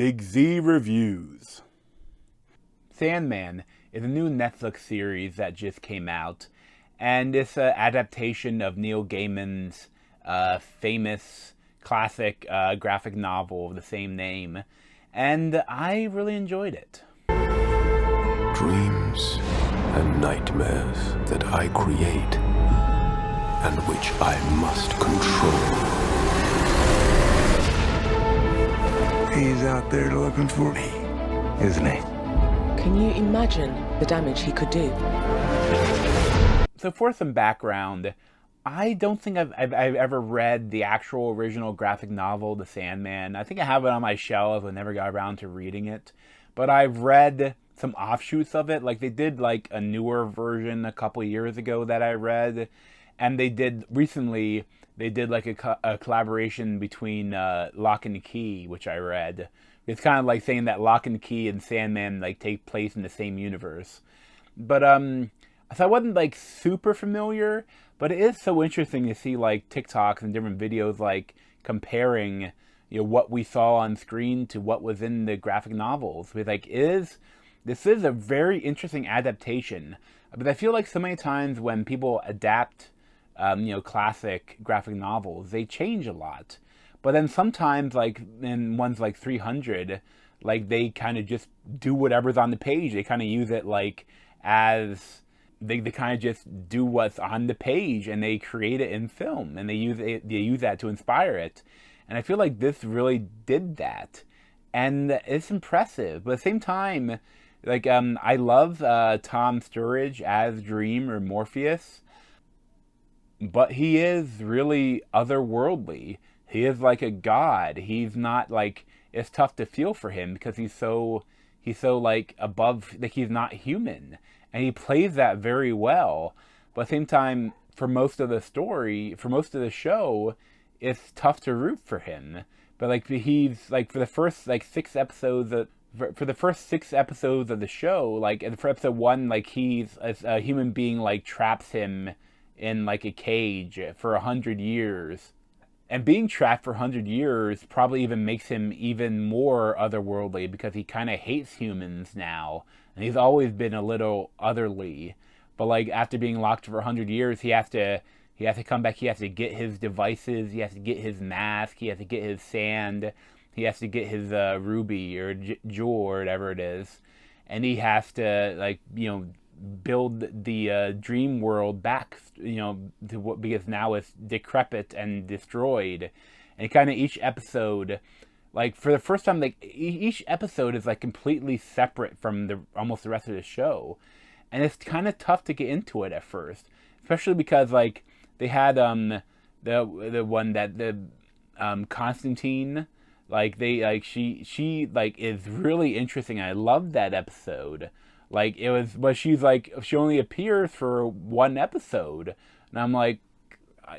Big Z Reviews. Sandman is a new Netflix series that just came out, and it's an adaptation of Neil Gaiman's famous classic graphic novel of the same name, and I really enjoyed it. Dreams and nightmares that I create and which I must control. He's out there looking for me, isn't he? Can you imagine the damage he could do? So for some background, I don't think I've ever read the actual original graphic novel, The Sandman. I think I have it on my shelf, but never got around to reading it. But I've read some offshoots of it. Like, they did like a newer version a couple years ago that I read. And they did like a collaboration between Lock and Key, which I read. It's kind of like saying that Lock and Key and Sandman like take place in the same universe. But so I wasn't like super familiar, but it is so interesting to see like TikToks and different videos like comparing, what we saw on screen to what was in the graphic novels. It's like, this is a very interesting adaptation. But I feel like so many times when people adapt classic graphic novels, they change a lot. But then sometimes, like in ones like 300, like they kind of just do whatever's on the page. They kind of use it like as they kind of just do what's on the page, and they create it in film, and they use that to inspire it. And I feel like this really did that, and it's impressive. But at the same time, like I love Tom Sturridge as Dream or Morpheus. But he is really otherworldly. He is like a god. He's not like, it's tough to feel for him because he's so like above, like he's not human. And he plays that very well. But at the same time, for most of the story, for most of the show, it's tough to root for him. But like he's like for the first like 6 episodes of the show, like for episode 1, like he's a human being like traps him in like a cage for 100 years. And being trapped for 100 years probably even makes him even more otherworldly because he kind of hates humans now. And he's always been a little otherly. But like after being locked for 100 years, he has to come back. He has to get his devices. He has to get his mask. He has to get his sand. He has to get his ruby or jewel or whatever it is. And he has to build the dream world back, to what, because now it's decrepit and destroyed. And kind of each episode, like for the first time, like each episode is like completely separate from almost the rest of the show, and it's kind of tough to get into it at first, especially because like they had the one that the Constantine, like they like she like is really interesting. I loved that episode. Like, it was, but she's like, she only appears for 1 episode. And I'm like,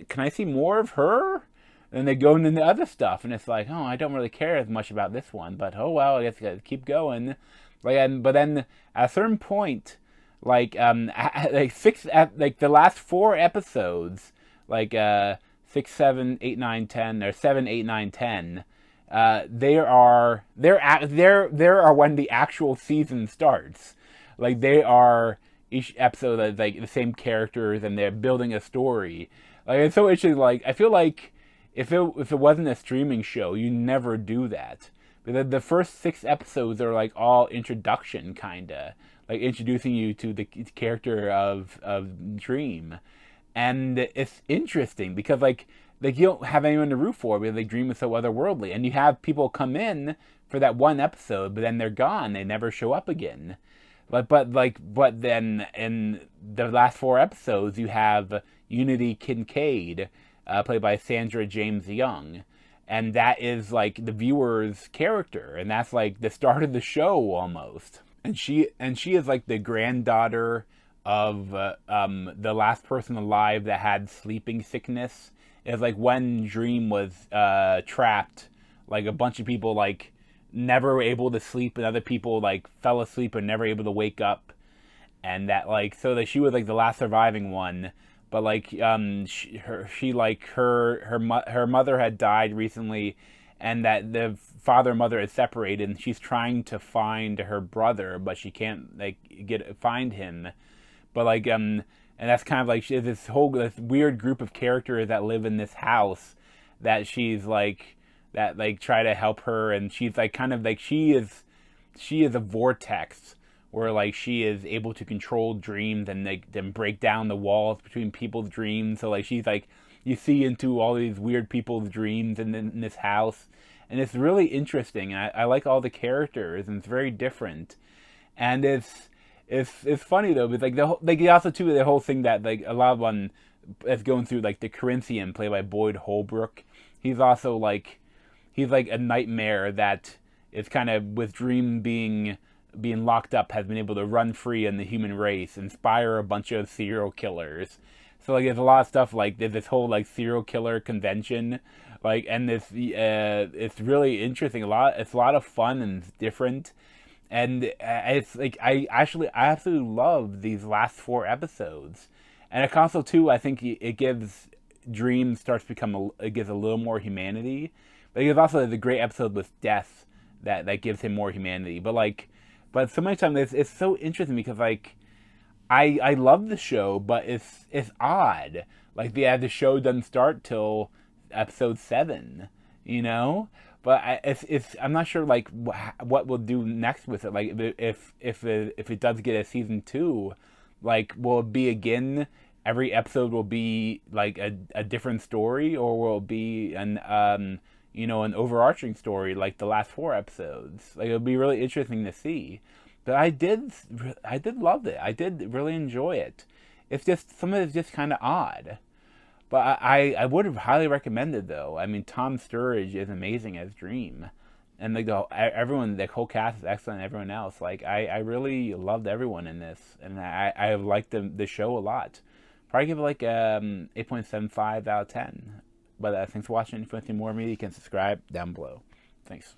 can I see more of her? And they go into the other stuff. And it's like, oh, I don't really care as much about this one. But, oh, well, I guess I gotta keep going. Like, but then at a certain point, like, like the last 4 episodes, like 6, 7, 8, 9, 10, or 7, 8, 9, 10, there are when the actual season starts. Like, they are, each episode is like the same characters, and they're building a story. Like, it's so interesting. Like, I feel like if it wasn't a streaming show, you never do that. But the first 6 episodes are like all introduction, kinda, like introducing you to the character of Dream, and it's interesting because like you don't have anyone to root for because Dream is so otherworldly, and you have people come in for that 1 episode, but then they're gone. They never show up again. But then in the last 4 episodes, you have Unity Kincaid, played by Sandra James-Young, and that is like the viewer's character, and that's like the start of the show almost. And she is like the granddaughter of the last person alive that had sleeping sickness. It's like when Dream was trapped, like a bunch of people like never were able to sleep, and other people like fell asleep and never able to wake up, and that like so that she was like the last surviving one. But like her mother had died recently, and that the father and mother is separated, and she's trying to find her brother, but she can't like find him. But like and that's kind of like this weird group of characters that live in this house that she's like that like try to help her, and she's like kind of like she is a vortex where like she is able to control dreams and like then break down the walls between people's dreams. So like she's like you see into all these weird people's dreams in this house, and it's really interesting. And I like all the characters, and it's very different, and it's funny though, because like also too the whole thing that like a lot of one is going through like the Corinthian played by Boyd Holbrook. He's also like a nightmare that is kind of with dream being locked up has been able to run free in the human race, inspire a bunch of serial killers. So like there's a lot of stuff like there's this whole like serial killer convention, like, and this it's really interesting. It's a lot of fun and it's different, and it's like I absolutely love these last 4 episodes, and it also too I think it gives Dream starts to become it gives a little more humanity. But there's also the great episode with Death that gives him more humanity. But so many times it's so interesting because like I love the show, but it's odd. Like the show doesn't start till episode 7, you know. But I'm not sure like what we'll do next with it. Like if it does get a season 2, like will it be again? Every episode will be like a different story, or will it be an overarching story like the last 4 episodes? Like it'll be really interesting to see. But I did love it. I did really enjoy it. It's just some of it's just kind of odd. But I would have highly recommended though. I mean, Tom Sturridge is amazing as Dream, and like everyone, the whole cast is excellent. Everyone else, like I really loved everyone in this, and I liked the show a lot. Probably give it like 8.75 out of 10. But thanks for watching. If you want to see more of me, you can subscribe down below. Thanks.